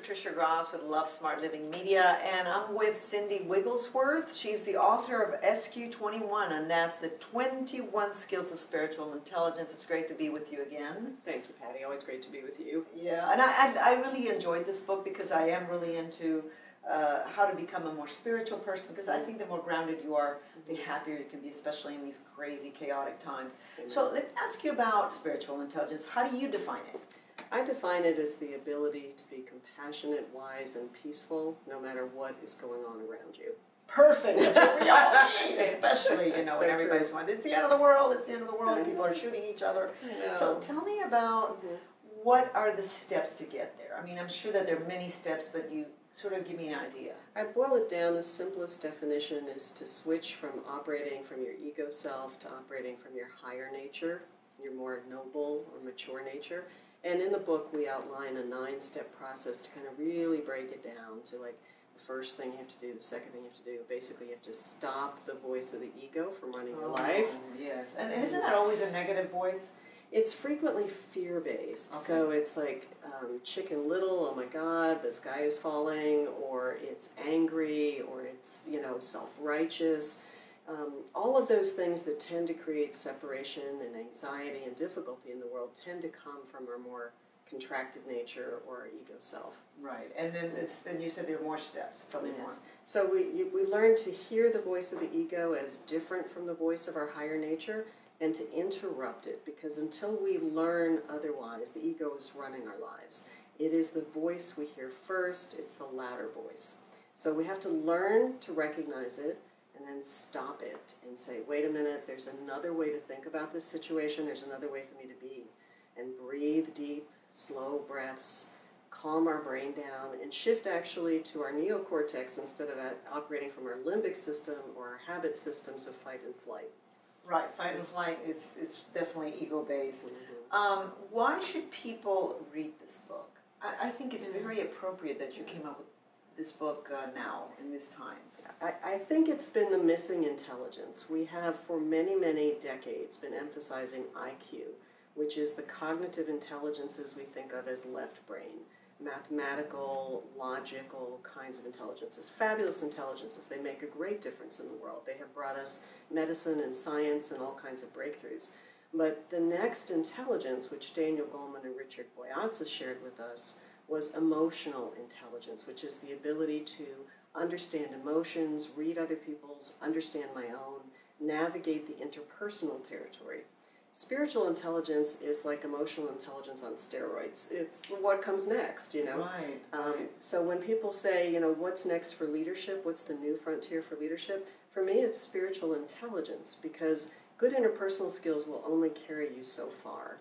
Patricia Gras with Love Smart Living Media, and I'm with Cindy Wigglesworth. She's the author of SQ21, and that's the 21 Skills of Spiritual Intelligence. It's great to be with you again. Thank you, Patty. Always great to be with you. Yeah, and I really enjoyed this book because I am really into how to become a more spiritual person, because I think the more grounded you are, the happier you can be, especially in these crazy, chaotic times. So let me ask you about spiritual intelligence. How do you define it? I define it as the ability to be compassionate, wise, and peaceful, no matter what is going on around you. Perfect. That's what we all need, especially, when So everybody's going, it's the end of the world, it's the end of the world, and people are shooting each other. So tell me about what are the steps to get there? I mean, I'm sure that there are many steps, but you sort of give me an idea. I boil it down, the simplest definition is to switch from operating from your ego self to operating from your higher nature, your more noble or mature nature. And in the book, we outline a 9-step process to kind of really break it down to, like, the first thing you have to do, the second thing you have to do. Basically, you have to stop the voice of the ego from running your life. Yes. And isn't that always a negative voice? It's frequently fear-based. Okay. So it's like Chicken Little, oh my God, the sky is falling, or it's angry, or it's, self-righteous. All of those things that tend to create separation and anxiety and difficulty in the world tend to come from our more contracted nature or our ego self. Right, and then you said there are more steps. Tell me more. So we learn to hear the voice of the ego as different from the voice of our higher nature, and to interrupt it, because until we learn otherwise, the ego is running our lives. It is the voice we hear first, it's the latter voice. So we have to learn to recognize it, and then stop it and say, wait a minute, there's another way to think about this situation, there's another way for me to be. And breathe deep, slow breaths, calm our brain down, and shift actually to our neocortex instead of operating from our limbic system or our habit systems of fight and flight. Right, fight and flight is definitely ego-based. Why should people read this book? I think it's very appropriate that you came up with this book now, in these times. I think it's been the missing intelligence. We have, for many, many decades, been emphasizing IQ, which is the cognitive intelligences we think of as left brain. Mathematical, logical kinds of intelligences. Fabulous intelligences. They make a great difference in the world. They have brought us medicine and science and all kinds of breakthroughs. But the next intelligence, which Daniel Goleman and Richard Boyatsa shared with us, was emotional intelligence, which is the ability to understand emotions, read other people's, understand my own, navigate the interpersonal territory. Spiritual intelligence is like emotional intelligence on steroids. It's what comes next, Right. So when people say, what's next for leadership, what's the new frontier for leadership, for me it's spiritual intelligence, because good interpersonal skills will only carry you so far.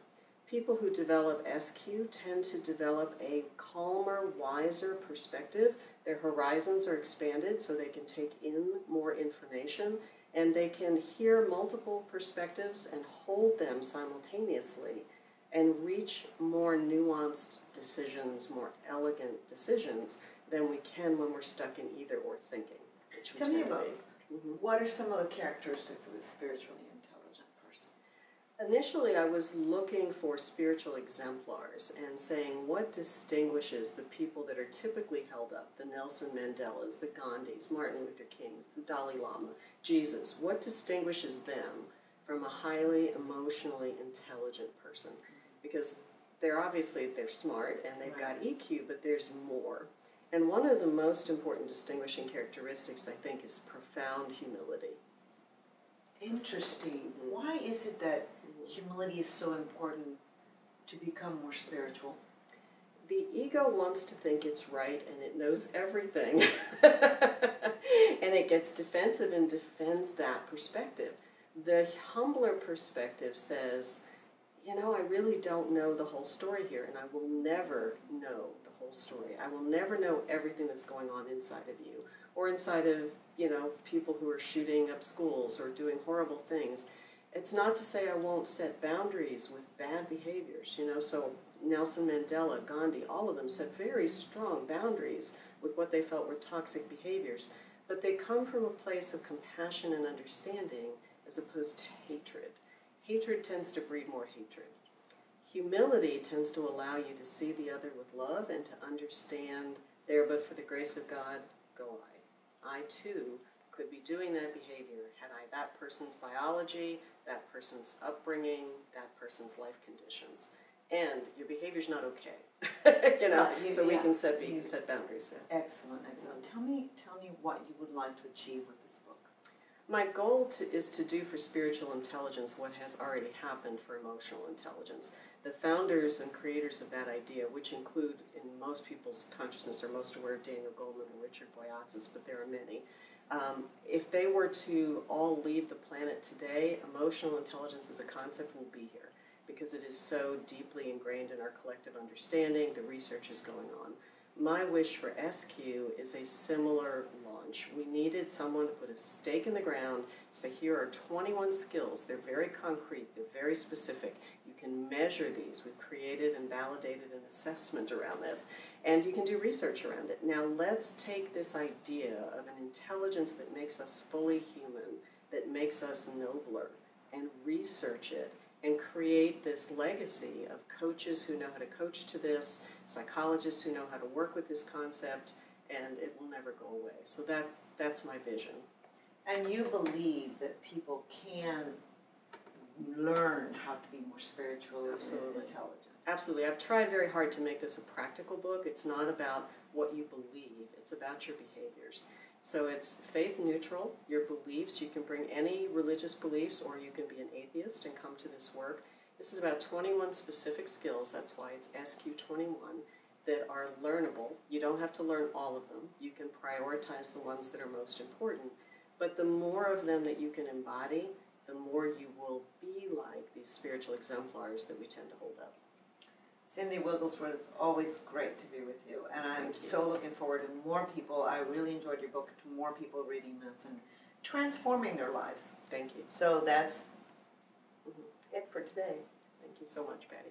People who develop SQ tend to develop a calmer, wiser perspective. Their horizons are expanded so they can take in more information, and they can hear multiple perspectives and hold them simultaneously and reach more nuanced decisions, more elegant decisions than we can when we're stuck in either or thinking. Tell me about what are some of the characteristics of a spiritually intelligent person? Initially, I was looking for spiritual exemplars and saying what distinguishes the people that are typically held up, the Nelson Mandelas, the Gandhis, Martin Luther Kings, the Dalai Lama, Jesus. What distinguishes them from a highly emotionally intelligent person? Because they're smart and they've got EQ, but there's more. And one of the most important distinguishing characteristics, I think, is profound humility. Interesting. Why is it that humility is so important to become more spiritual? The ego wants to think it's right and it knows everything. And it gets defensive and defends that perspective. The humbler perspective says, I really don't know the whole story here, and I will never know the whole story. I will never know everything that's going on inside of you, or inside of, people who are shooting up schools or doing horrible things. It's not to say I won't set boundaries with bad behaviors, so Nelson Mandela, Gandhi, all of them set very strong boundaries with what they felt were toxic behaviors, but they come from a place of compassion and understanding as opposed to hatred. Hatred tends to breed more hatred. Humility tends to allow you to see the other with love and to understand, there but for the grace of God, go I. I too could be doing that behavior had I that person's biology, that person's upbringing, that person's life conditions. And your behavior's not okay, you know, so we can set boundaries. Yeah. Excellent, excellent. Tell me what you would like to achieve with this book. My goal is to do for spiritual intelligence what has already happened for emotional intelligence. The founders and creators of that idea, which include, in most people's consciousness, are most aware of Daniel Goleman and Richard Boyatzis, but there are many. If they were to all leave the planet today, emotional intelligence as a concept will be here because it is so deeply ingrained in our collective understanding. The research is going on. My wish for SQ is a similar launch. We needed someone to put a stake in the ground, say here are 21 skills. They're very concrete, they're very specific. You can measure these. We've created and validated an assessment around this, and you can do research around it. Now let's take this idea of an intelligence that makes us fully human, that makes us nobler, and research it and create this legacy of coaches who know how to coach to this, psychologists who know how to work with this concept, and it will never go away. So that's my vision. And you believe that people can learn how to be more spiritual and intelligent? Absolutely. I've tried very hard to make this a practical book. It's not about what you believe. It's about your behaviors. So it's faith neutral, your beliefs. You can bring any religious beliefs, or you can be an atheist and come to this work. This is about 21 specific skills, that's why it's SQ21, that are learnable. You don't have to learn all of them. You can prioritize the ones that are most important. But the more of them that you can embody, the more you will be like these spiritual exemplars that we tend to hold up. Cindy Wigglesworth, it's always great to be with you, and I'm so looking forward to more people. I really enjoyed your book, to more people reading this and transforming their lives. Thank you. So that's it for today. Thank you so much, Patty.